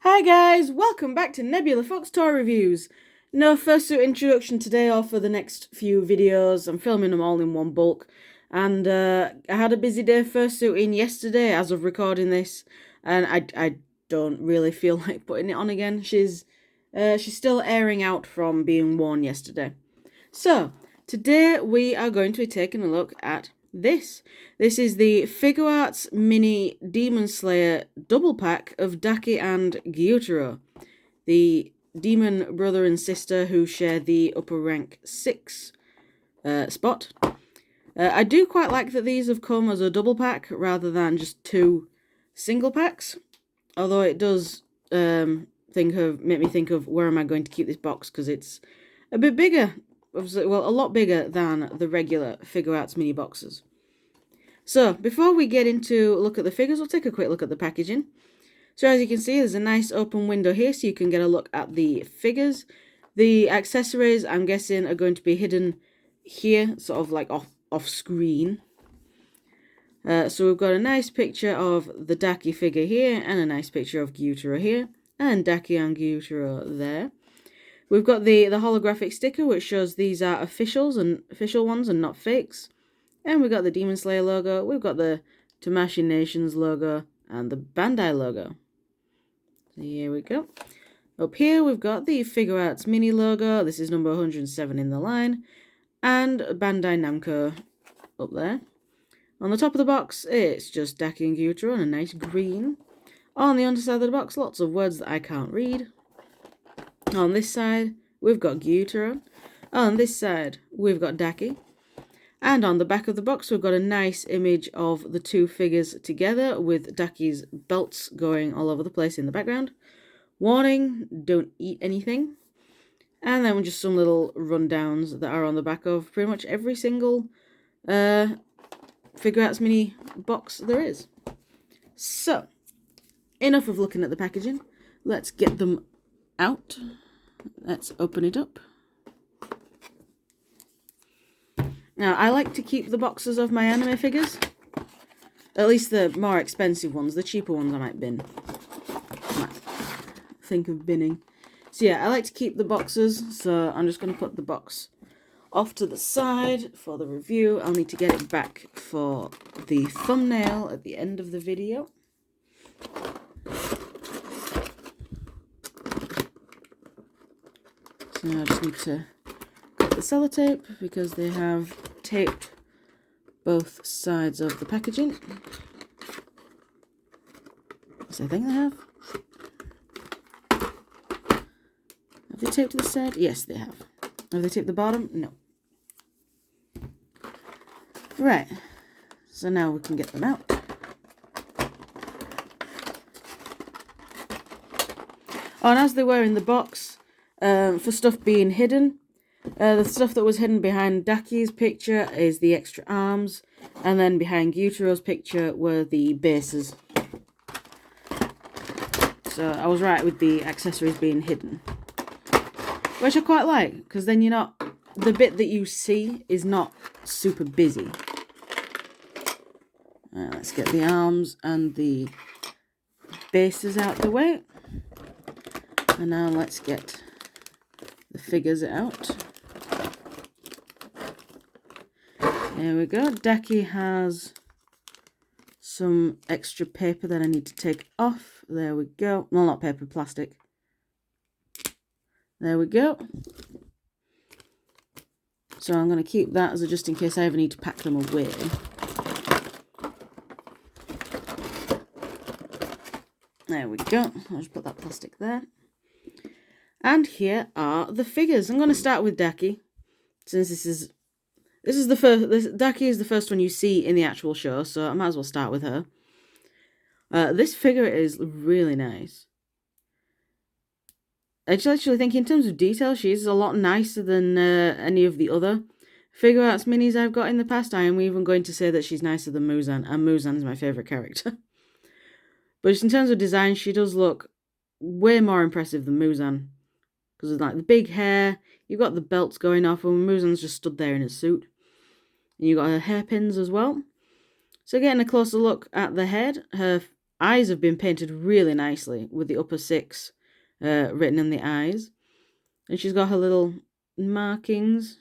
Hi guys, welcome back to Nebula Fox Toy Reviews. No fursuit introduction today or for the next few videos. I'm filming them all in one bulk. And I had a busy day fursuiting yesterday as of recording this. And I don't really feel like putting it on again. She's still airing out from being worn yesterday. So, today we are going to be taking a look at this. This is the Figuarts Mini Demon Slayer double pack of Daki and Gyutaro, the demon brother and sister who share the upper rank 6 spot. I do quite like that these have come as a double pack rather than just 2 single packs, although it does make me think of where am I going to keep this box, because it's a bit bigger. Well, a lot bigger than the regular Figuarts mini boxes. So, before we get into look at the figures, we'll take a quick look at the packaging. So as you can see, there's a nice open window here, so you can get a look at the figures. The accessories, I'm guessing, are going to be hidden here, sort of like off screen. So we've got a nice picture of the Daki figure here, and a nice picture of Gyutaro here, and Daki and Gyutaro there. We've got the holographic sticker, which shows these are official ones and not fakes. And we've got the Demon Slayer logo, we've got the Tamashii Nations logo, and the Bandai logo. So here we go. Up here we've got the Figuarts mini logo, this is number 107 in the line, and Bandai Namco up there. On the top of the box, it's just Daki and Gyutaro in a nice green. On the underside of the box, lots of words that I can't read. On this side, we've got Gyutaro. On this side, we've got Daki. And on the back of the box, we've got a nice image of the 2 figures together with Daki's belts going all over the place in the background. Warning, don't eat anything. And then just some little rundowns that are on the back of pretty much every single Figuarts mini box there is. So, enough of looking at the packaging. Let's get them out. Let's open it up. Now, I like to keep the boxes of my anime figures. At least the more expensive ones. The cheaper ones I might bin. Think of binning. So yeah, I like to keep the boxes. So I'm just going to put the box off to the side for the review. I'll need to get it back for the thumbnail at the end of the video. So now I just need to cut the sellotape because they have taped both sides of the packaging. Yes, I think they have. Have they taped this side? Yes, they have. Have they taped the bottom? No. Right. So now we can get them out. Oh, and as they were in the box, for stuff being hidden, the stuff that was hidden behind Daki's picture is the extra arms, and then behind Gyutaro's picture were the bases. So I was right with the accessories being hidden, which I quite like, because then the bit that you see is not super busy. Let's get the arms and the bases out the way. And now let's get the figures out. There we go. Daki has some extra paper that I need to take off. There we go. Well, not paper, plastic. There we go. So I'm going to keep that as just in case I ever need to pack them away. There we go. I'll just put that plastic there. And here are the figures. I'm going to start with Daki, since this is the first. Daki is the first one you see in the actual show, so I might as well start with her. This figure is really nice. I just actually think in terms of detail, she's a lot nicer than any of the other Figuarts minis I've got in the past. I am even going to say that she's nicer than Muzan, and Muzan is my favourite character. But just in terms of design, she does look way more impressive than Muzan. Because of like the big hair, you've got the belts going off, and Muzan's just stood there in a suit. And you've got her hairpins as well. So getting a closer look at the head, her eyes have been painted really nicely with the upper 6 written in the eyes. And she's got her little markings,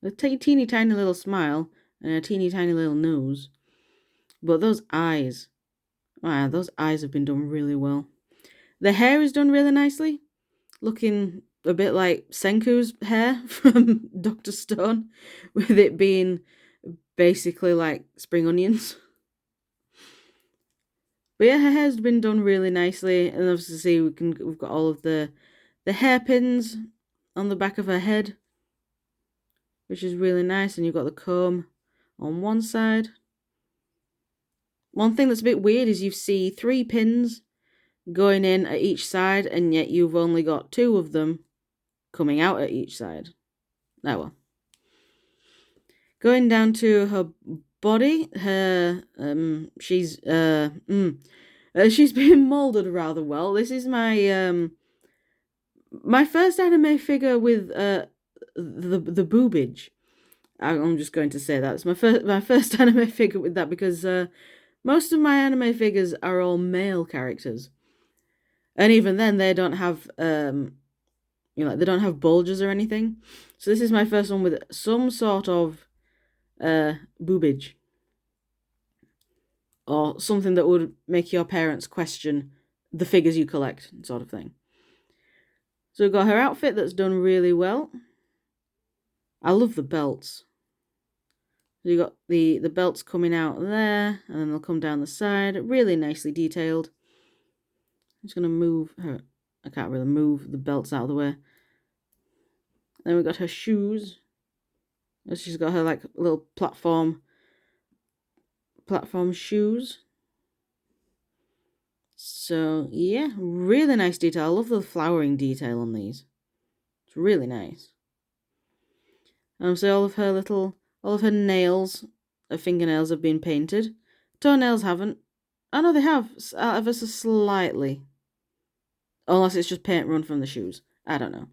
a teeny tiny little smile, and a teeny tiny little nose. But those eyes, wow, those eyes have been done really well. The hair is done really nicely, looking a bit like Senku's hair from Dr. Stone, with it being basically like spring onions. But yeah, her hair's been done really nicely, and obviously see we've got all of the hairpins on the back of her head, which is really nice, and you've got the comb on one side. One thing that's a bit weird is you see 3 pins going in at each side, and yet you've only got 2 of them coming out at each side. Oh well. Going down to her body, her she's been molded rather well. This is my my first anime figure with the boobage. I'm just going to say that it's my first anime figure with that, because most of my anime figures are all male characters, and even then they don't have they don't have bulges or anything. So this is my first one with some sort of boobage, or something that would make your parents question the figures you collect, sort of thing. So we've got her outfit that's done really well. I love the belts. So you got the belts coming out there, and then they'll come down the side, really nicely detailed. I'm just going to move her. I can't really move the belts out of the way. Then we've got her shoes. She's got her like little platform shoes. So yeah, really nice detail. I love the flowering detail on these. It's really nice. So all of her nails, her fingernails have been painted. Toenails haven't. Oh no, they have, ever so slightly. Unless it's just paint run from the shoes. I don't know.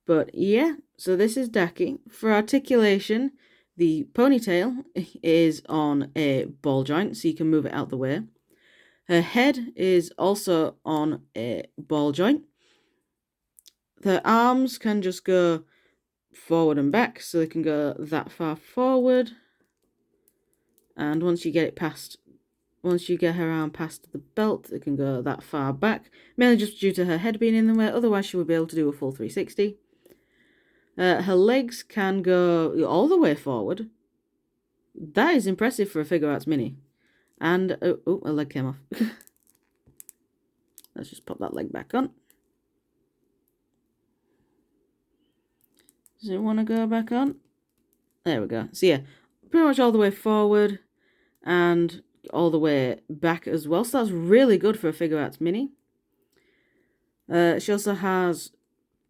But yeah, so this is Daki. For articulation, the ponytail is on a ball joint, so you can move it out the way. Her head is also on a ball joint. The arms can just go forward and back, so they can go that far forward. And once you get her arm past the belt, it can go that far back. Mainly just due to her head being in the way, otherwise she would be able to do a full 360. Her legs can go all the way forward. That is impressive for a Figuarts mini. And, oh, a leg came off. Let's just pop that leg back on. Does it want to go back on? There we go. So yeah, pretty much all the way forward and all the way back as well. So that's really good for a Figuarts mini. She also has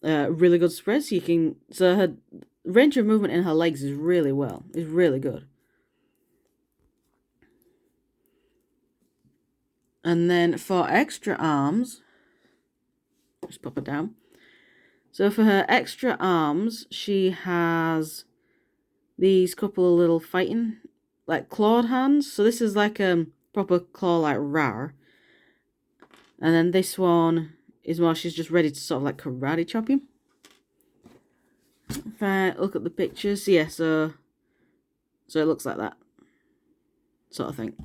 really good spread. So her range of movement in her legs is really good. And then for extra arms, just pop it down. So for her extra arms, she has these couple of little fighting, like clawed hands. So this is like a proper claw, like rar. And then this one is more, she's just ready to sort of like karate chop him. If I look at the pictures, yeah, so it looks like that sort of thing.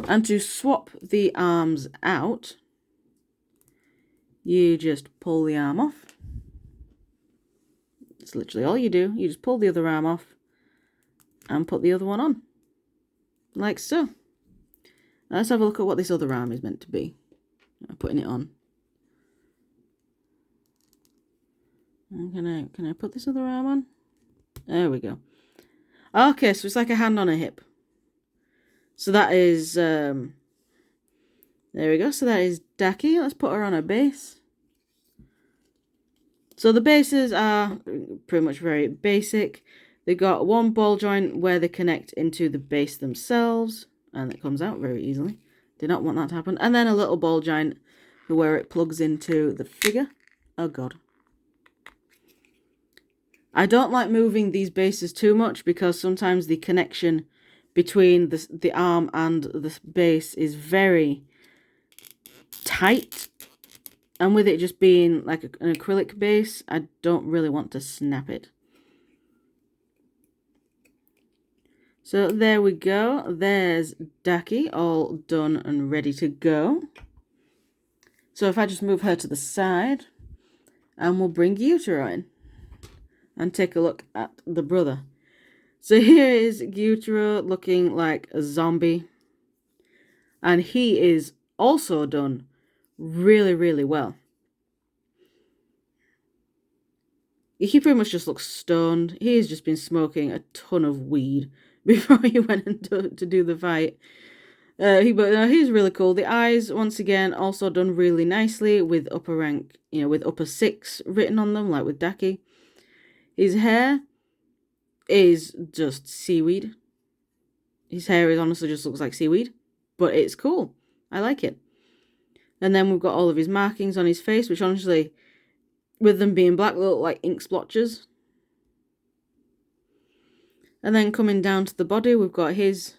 And to swap the arms out, you just pull the arm off. It's literally all you do. You just pull the other arm off and put the other one on. Like so. Now let's have a look at what this other arm is meant to be. I'm putting it on. And can I put this other arm on? There we go. Okay, so it's like a hand on a hip. So that is, there we go. So that is Daki. Let's put her on her base. So the bases are pretty much very basic. They've got one ball joint where they connect into the base themselves, and it comes out very easily. Did not want that to happen. And then a little ball joint where it plugs into the figure. Oh god. I don't like moving these bases too much because sometimes the connection between the arm and the base is very tight. And with it just being like an acrylic base, I don't really want to snap it. So there we go. There's Daki all done and ready to go. So if I just move her to the side, and we'll bring Gyutaro in and take a look at the brother. So here is Gyutaro looking like a zombie. And he is also done really, really well. He pretty much just looks stoned. He's just been smoking a ton of weed before he went to do the fight. He's really cool. The eyes, once again, also done really nicely with upper rank, with upper 6 written on them, like with Daki. His hair is just seaweed. His hair is honestly just looks like seaweed, but it's cool. I like it. And then we've got all of his markings on his face, which honestly, with them being black, look like ink splotches. And then coming down to the body, we've got his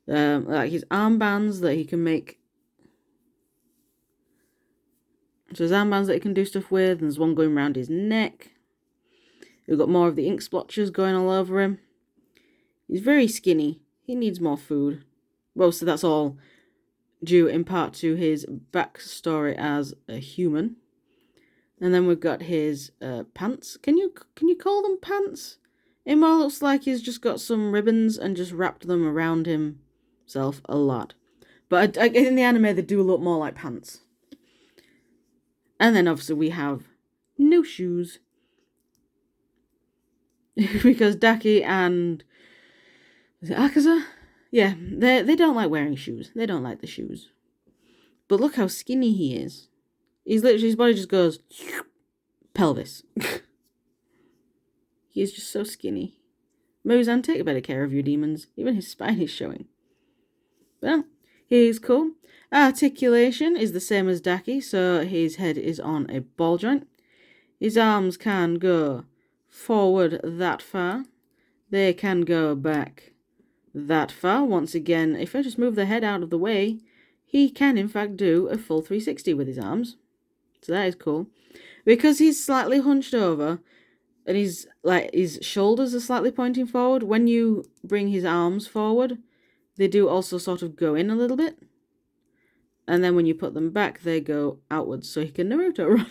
armbands that he can make. So his armbands that he can do stuff with, and there's one going around his neck. We've got more of the ink splotches going all over him. He's very skinny. He needs more food. Well, so that's all due in part to his backstory as a human. And then we've got his pants. Can you call them pants? It more looks like he's just got some ribbons and just wrapped them around himself a lot. But in the anime, they do look more like pants. And then obviously we have no shoes. Because Daki and Akaza? Yeah, they don't like wearing shoes. They don't like the shoes. But look how skinny he is. He's literally, his body just goes pelvis. He is just so skinny. Muzan, take better care of your demons. Even his spine is showing. Well, he's cool. Articulation is the same as Daki, so his head is on a ball joint. His arms can go forward that far. They can go back that far. Once again, if I just move the head out of the way, he can in fact do a full 360 with his arms. So that is cool. Because he's slightly hunched over, and his shoulders are slightly pointing forward, when you bring his arms forward, they do also sort of go in a little bit. And then when you put them back, they go outwards, so he can Naruto run.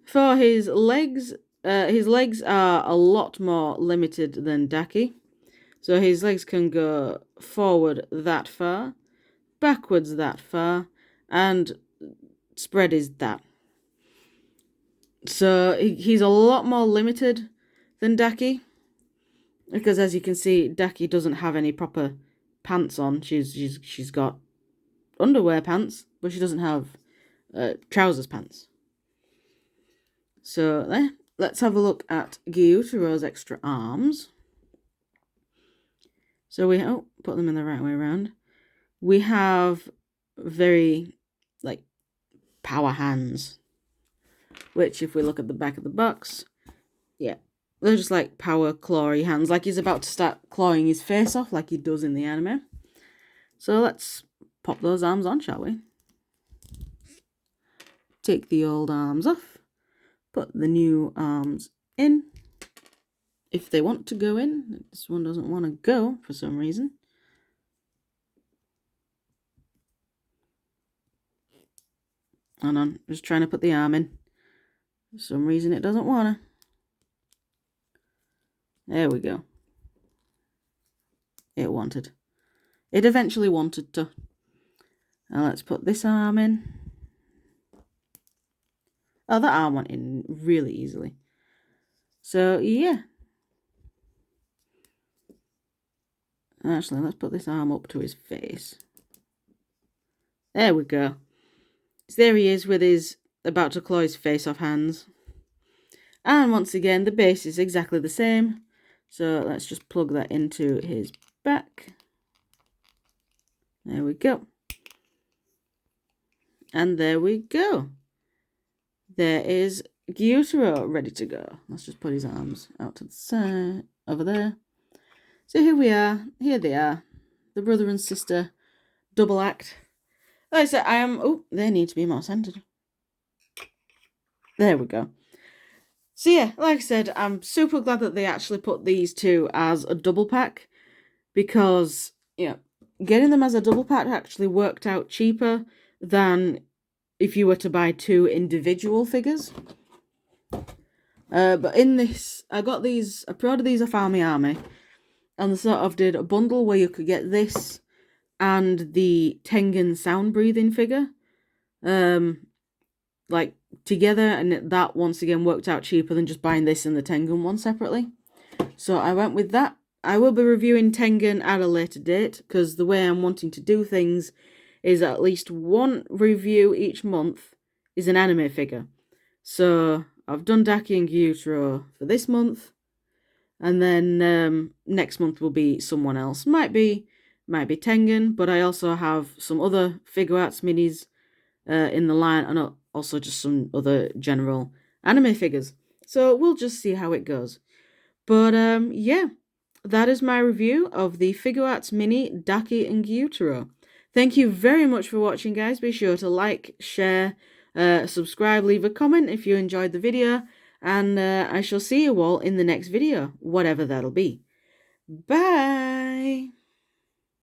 For his legs are a lot more limited than Daki. So his legs can go forward that far, backwards that far, and spread is that. So he's a lot more limited than Daki. Because as you can see, Daki doesn't have any proper pants on. She's got underwear pants, but she doesn't have trousers pants. So let's have a look at Gyutaro's extra arms. So we put them in the right way around. We have very power hands, which if we look at the back of the box, yeah, they're just like power clawy hands, like he's about to start clawing his face off like he does in the anime. So let's pop those arms on, shall we? Take the old arms off. Put the new arms in. If they want to go in. This one doesn't want to go for some reason. Hold on. Just trying to put the arm in. For some reason it doesn't want to. There we go. It wanted. It eventually wanted to. Now let's put this arm in. Oh, that arm went in really easily. So, yeah. Actually, let's put this arm up to his face. There we go. So there he is with his about to claw his face off hands. And once again, the base is exactly the same. So let's just plug that into his back. There we go. And there we go. There is Gyutaro ready to go. Let's just put his arms out to the side, over there. So here we are. Here they are. The brother and sister double act. Like I said, I am... Oh, they need to be more centered. There we go. So yeah, like I said, I'm super glad that they actually put these two as a double pack. Because, getting them as a double pack actually worked out cheaper than if you were to buy two individual figures. But in this, I pre-ordered these off Army Army, and they sort of did a bundle where you could get this and the Tengen sound breathing figure, like together, and that once again worked out cheaper than just buying this and the Tengen one separately. So I went with that. I will be reviewing Tengen at a later date, because the way I'm wanting to do things is at least one review each month is an anime figure. So I've done Daki and Gyutaro for this month, and then next month will be someone else. Might be Tengen, but I also have some other Figuarts minis in the line, and also just some other general anime figures. So we'll just see how it goes. But yeah, that is my review of the Figuarts Mini Daki and Gyutaro. Thank you very much for watching, guys. Be sure to like, share, subscribe, leave a comment if you enjoyed the video, and I shall see you all in the next video, whatever that'll be. Bye!